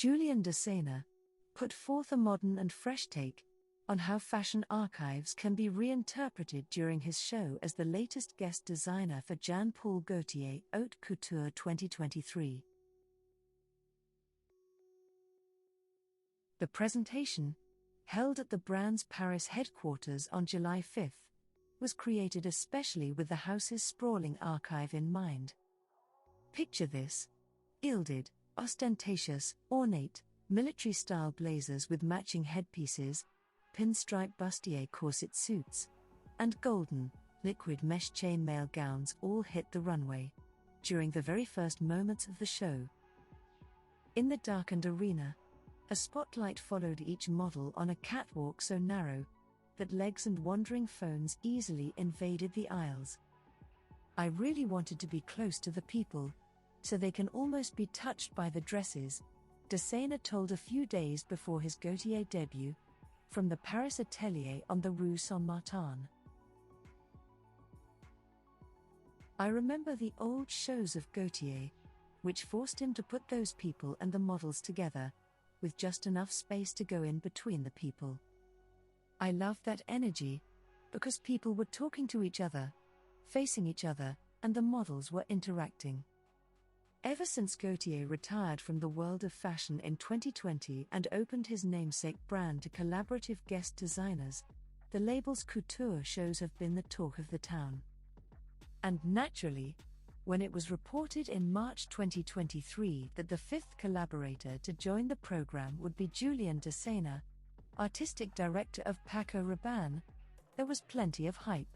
Julien Dossena, put forth a modern and fresh take on how fashion archives can be reinterpreted during his show as the latest guest designer for Jean Paul Gaultier Haute Couture 2023. The presentation, held at the brand's Paris headquarters on July 5, was created especially with the house's sprawling archive in mind. Picture this: gilded, ostentatious, ornate, military-style blazers with matching headpieces, pinstripe bustier corset suits, and golden, liquid mesh chainmail gowns all hit the runway during the very first moments of the show. In the darkened arena, a spotlight followed each model on a catwalk so narrow that legs and wandering phones easily invaded the aisles. "I really wanted to be close to the people, so they can almost be touched by the dresses," Dossena told a few days before his Gaultier debut, from the Paris atelier on the Rue Saint-Martin. "I remember the old shows of Gaultier, which forced him to put those people and the models together, with just enough space to go in between the people. I loved that energy, because people were talking to each other, facing each other, and the models were interacting." Ever since Gaultier retired from the world of fashion in 2020 and opened his namesake brand to collaborative guest designers, the label's couture shows have been the talk of the town. And naturally, when it was reported in March 2023 that the fifth collaborator to join the program would be Julien Dossena, artistic director of Paco Rabanne, there was plenty of hype.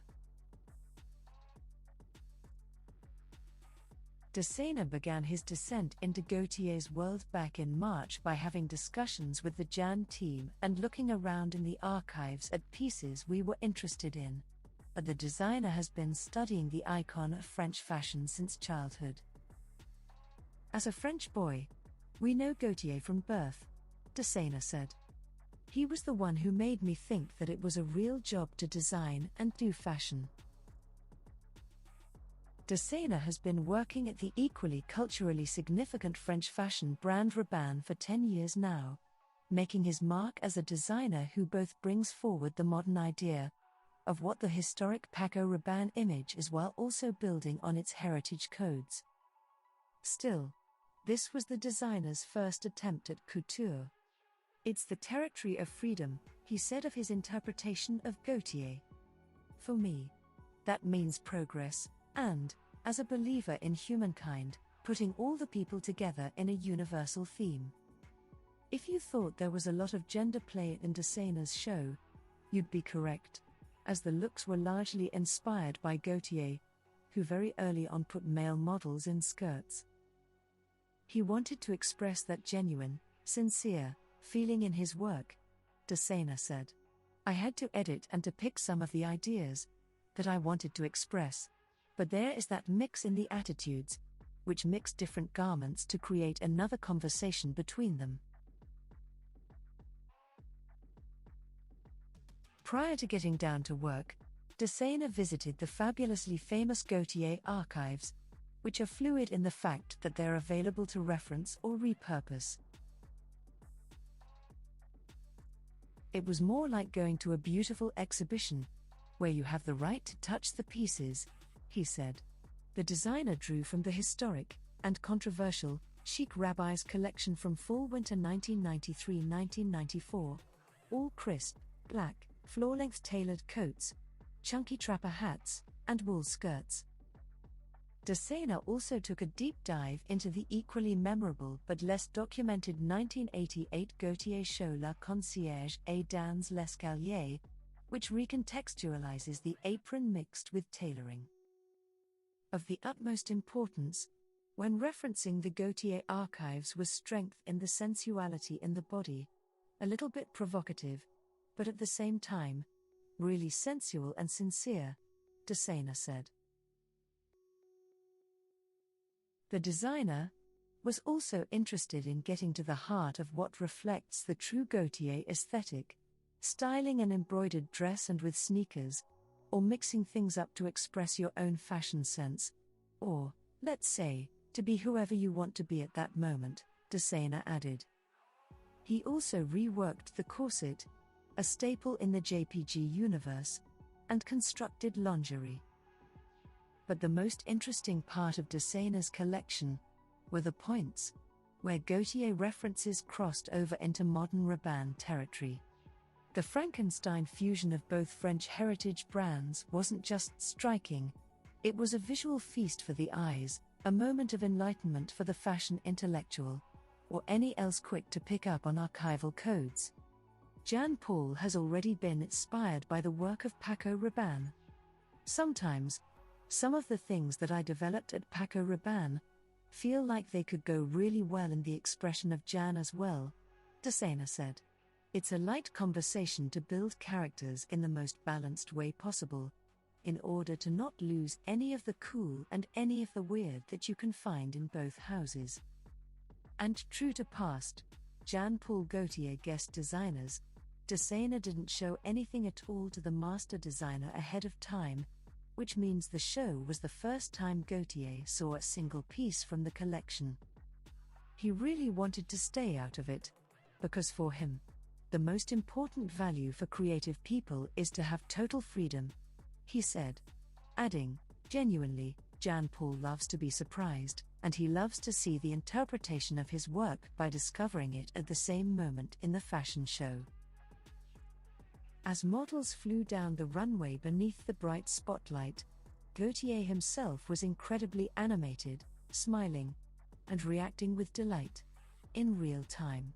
Dossena began his descent into Gaultier's world back in March by having discussions with the Jan team and looking around in the archives at pieces we were interested in. But the designer has been studying the icon of French fashion since childhood. "As a French boy, we know Gaultier from birth," Dossena said. "He was the one who made me think that it was a real job to design and do fashion." Dossena has been working at the equally culturally significant French fashion brand Rabanne for 10 years now, making his mark as a designer who both brings forward the modern idea of what the historic Paco Rabanne image is while also building on its heritage codes. Still, this was the designer's first attempt at couture. "It's the territory of freedom," he said of his interpretation of Gaultier. "For me, that means progress, and, as a believer in humankind, putting all the people together in a universal theme." If you thought there was a lot of gender play in Dossena's show, you'd be correct, as the looks were largely inspired by Gaultier, who very early on put male models in skirts. He wanted to express that genuine, sincere feeling in his work, Dossena said. "I had to edit and to pick some of the ideas that I wanted to express. But there is that mix in the attitudes, which mix different garments to create another conversation between them." Prior to getting down to work, Dossena visited the fabulously famous Gaultier archives, which are fluid in the fact that they're available to reference or repurpose. "It was more like going to a beautiful exhibition, where you have the right to touch the pieces," he said. The designer drew from the historic and controversial Chic Rabbis collection from fall-winter 1993-1994, all crisp, black, floor-length tailored coats, chunky trapper hats, and wool skirts. Dossena also took a deep dive into the equally memorable but less documented 1988 Gaultier show La Concierge et dans l'Escalier, which recontextualizes the apron mixed with tailoring. Of the utmost importance, when referencing the Gaultier archives, was strength in the sensuality in the body, a little bit provocative, but at the same time, really sensual and sincere, Dossena said. The designer was also interested in getting to the heart of what reflects the true Gaultier aesthetic, styling an embroidered dress and with sneakers, or mixing things up to express your own fashion sense, or, let's say, to be whoever you want to be at that moment, Dossena added. He also reworked the corset, a staple in the JPG universe, and constructed lingerie. But the most interesting part of Dossena's collection were the points, where Gaultier references crossed over into modern Rabanne territory. The Frankenstein fusion of both French heritage brands wasn't just striking, it was a visual feast for the eyes, a moment of enlightenment for the fashion intellectual, or any else quick to pick up on archival codes. Jean Paul has already been inspired by the work of Paco Rabanne. Sometimes, some of the things that I developed at Paco Rabanne feel like they could go really well in the expression of Jean as well, Dossena said. It's a light conversation to build characters in the most balanced way possible, in order to not lose any of the cool and any of the weird that you can find in both houses. And true to past Jean Paul Gaultier guest designers, Dossena didn't show anything at all to the master designer ahead of time, which means the show was the first time Gaultier saw a single piece from the collection. He really wanted to stay out of it, because for him, the most important value for creative people is to have total freedom, he said, adding, genuinely, Jean Paul loves to be surprised, and he loves to see the interpretation of his work by discovering it at the same moment in the fashion show. As models flew down the runway beneath the bright spotlight, Gaultier himself was incredibly animated, smiling, and reacting with delight, in real time.